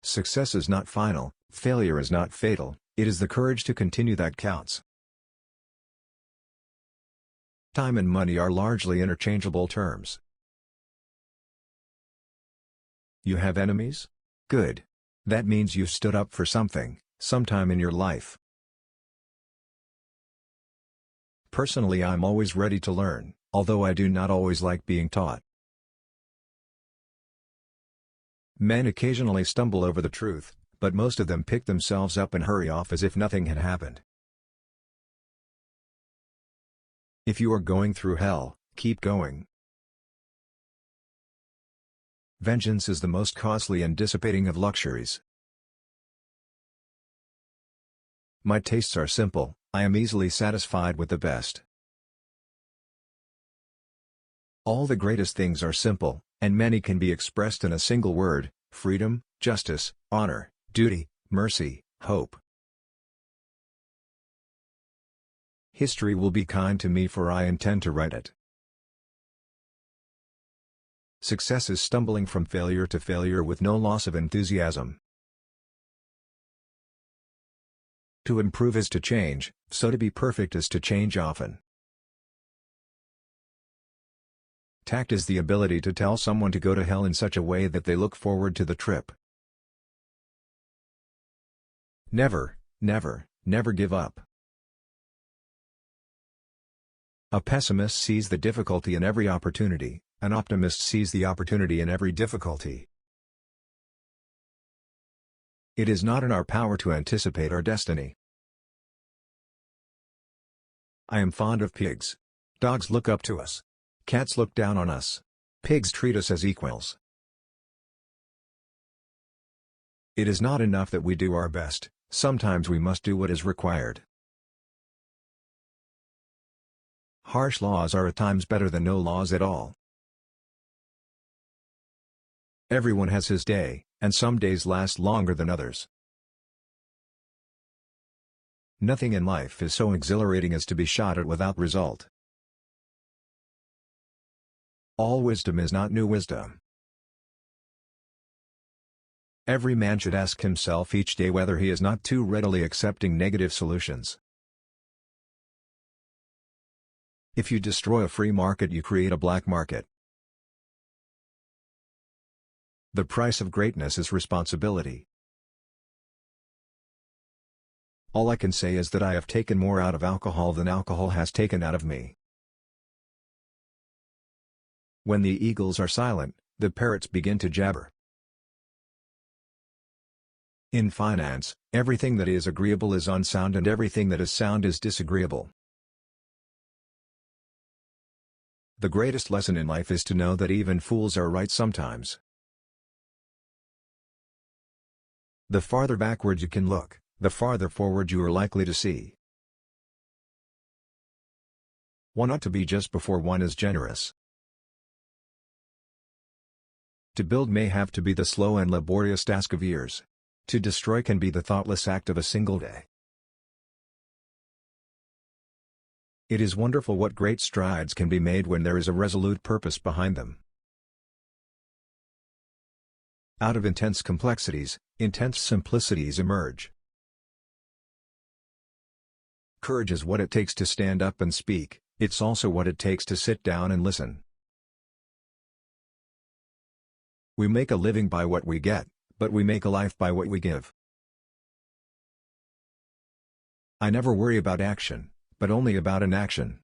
Success is not final, failure is not fatal, it is the courage to continue that counts. Time and money are largely interchangeable terms. You have enemies? Good. That means you stood up for something, sometime in your life. Personally, I'm always ready to learn, although I do not always like being taught. Men occasionally stumble over the truth, but most of them pick themselves up and hurry off as if nothing had happened. If you are going through hell, keep going. Vengeance is the most costly and dissipating of luxuries. My tastes are simple, I am easily satisfied with the best. All the greatest things are simple, and many can be expressed in a single word: freedom, justice, honor, duty, mercy, hope. History will be kind to me, for I intend to write it. Success is stumbling from failure to failure with no loss of enthusiasm. To improve is to change, so to be perfect is to change often. Tact is the ability to tell someone to go to hell in such a way that they look forward to the trip. Never, never, never give up. A pessimist sees the difficulty in every opportunity, an optimist sees the opportunity in every difficulty. It is not in our power to anticipate our destiny. I am fond of pigs. Dogs look up to us. Cats look down on us. Pigs treat us as equals. It is not enough that we do our best, sometimes we must do what is required. Harsh laws are at times better than no laws at all. Everyone has his day, and some days last longer than others. Nothing in life is so exhilarating as to be shot at without result. All wisdom is not new wisdom. Every man should ask himself each day whether he is not too readily accepting negative solutions. If you destroy a free market, you create a black market. The price of greatness is responsibility. All I can say is that I have taken more out of alcohol than alcohol has taken out of me. When the eagles are silent, the parrots begin to jabber. In finance, everything that is agreeable is unsound and everything that is sound is disagreeable. The greatest lesson in life is to know that even fools are right sometimes. The farther backward you can look, the farther forward you are likely to see. One ought to be just before one is generous. To build may have to be the slow and laborious task of years. To destroy can be the thoughtless act of a single day. It is wonderful what great strides can be made when there is a resolute purpose behind them. Out of intense complexities, intense simplicities emerge. Courage is what it takes to stand up and speak, it's also what it takes to sit down and listen. We make a living by what we get, but we make a life by what we give. I never worry about action, but only about inaction.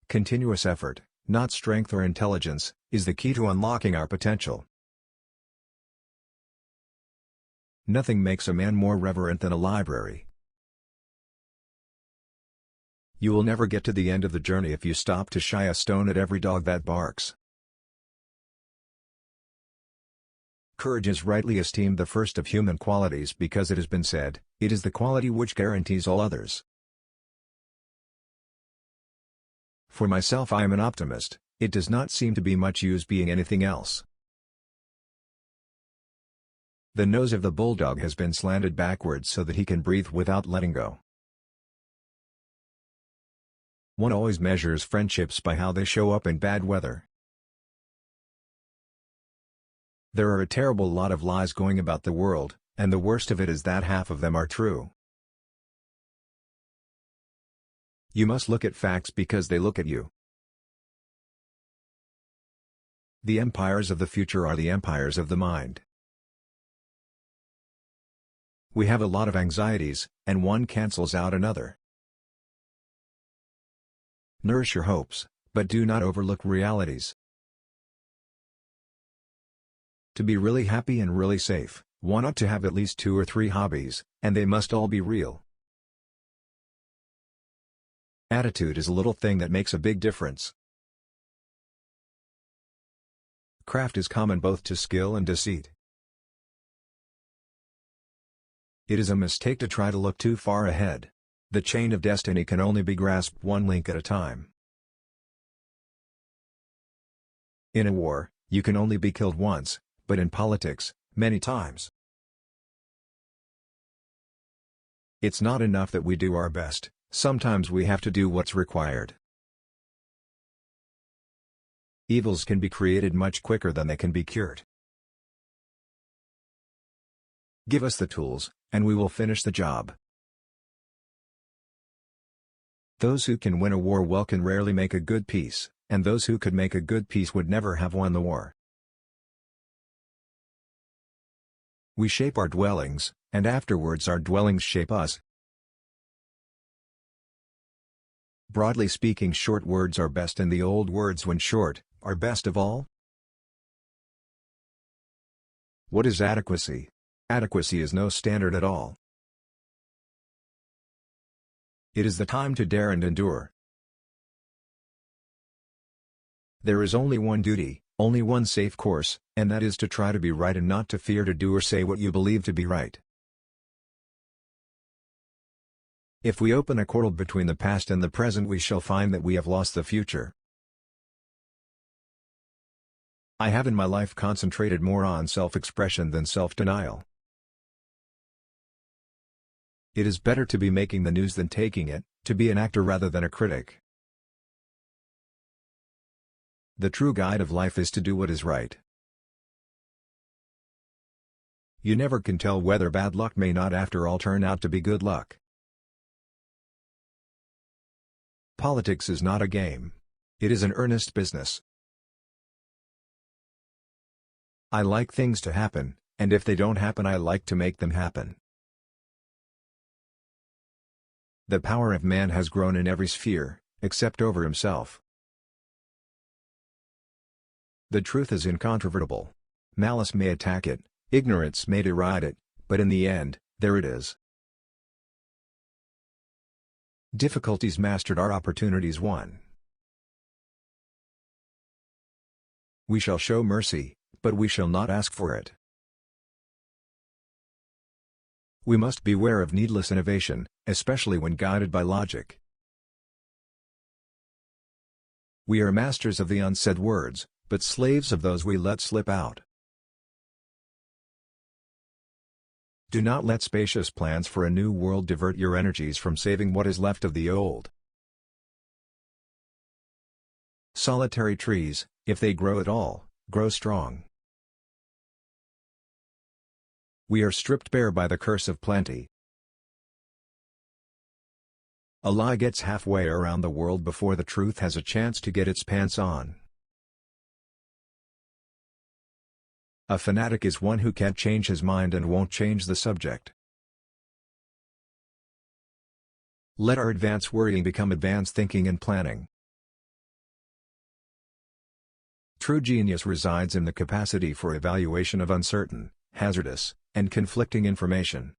Continuous effort, not strength or intelligence, is the key to unlocking our potential. Nothing makes a man more reverent than a library. You will never get to the end of the journey if you stop to shy a stone at every dog that barks. Courage is rightly esteemed the first of human qualities because it has been said, it is the quality which guarantees all others. For myself, I am an optimist, it does not seem to be much use being anything else. The nose of the bulldog has been slanted backwards so that he can breathe without letting go. One always measures friendships by how they show up in bad weather. There are a terrible lot of lies going about the world, and the worst of it is that half of them are true. You must look at facts because they look at you. The empires of the future are the empires of the mind. We have a lot of anxieties, and one cancels out another. Nourish your hopes, but do not overlook realities. To be really happy and really safe, one ought to have at least 2 or 3 hobbies, and they must all be real. Attitude is a little thing that makes a big difference. Craft is common both to skill and deceit. It is a mistake to try to look too far ahead. The chain of destiny can only be grasped one link at a time. In a war, you can only be killed once, but in politics, many times. It's not enough that we do our best, sometimes we have to do what's required. Evils can be created much quicker than they can be cured. Give us the tools, and we will finish the job. Those who can win a war well can rarely make a good peace, and those who could make a good peace would never have won the war. We shape our dwellings, and afterwards our dwellings shape us. Broadly speaking, short words are best, and the old words, when short, are best of all. What is adequacy? Adequacy is no standard at all. It is the time to dare and endure. There is only one duty, only one safe course, and that is to try to be right and not to fear to do or say what you believe to be right. If we open a portal between the past and the present, we shall find that we have lost the future. I have in my life concentrated more on self-expression than self-denial. It is better to be making the news than taking it, to be an actor rather than a critic. The true guide of life is to do what is right. You never can tell whether bad luck may not after all turn out to be good luck. Politics is not a game. It is an earnest business. I like things to happen, and if they don't happen, I like to make them happen. The power of man has grown in every sphere, except over himself. The truth is incontrovertible. Malice may attack it, ignorance may deride it, but in the end, there it is. Difficulties mastered are opportunities won. We shall show mercy, but we shall not ask for it. We must beware of needless innovation, especially when guided by logic. We are masters of the unsaid words, but slaves of those we let slip out. Do not let spacious plans for a new world divert your energies from saving what is left of the old. Solitary trees, if they grow at all, grow strong. We are stripped bare by the curse of plenty. A lie gets halfway around the world before the truth has a chance to get its pants on. A fanatic is one who can't change his mind and won't change the subject. Let our advanced worrying become advanced thinking and planning. True genius resides in the capacity for evaluation of uncertain, hazardous, and conflicting information.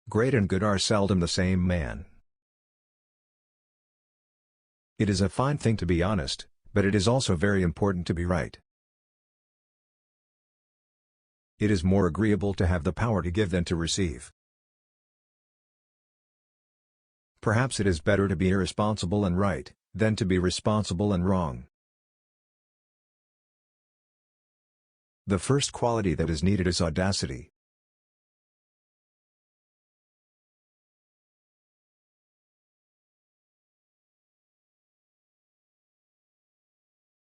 Great and good are seldom the same man. It is a fine thing to be honest, but it is also very important to be right. It is more agreeable to have the power to give than to receive. Perhaps it is better to be irresponsible and right, than to be responsible and wrong. The first quality that is needed is audacity.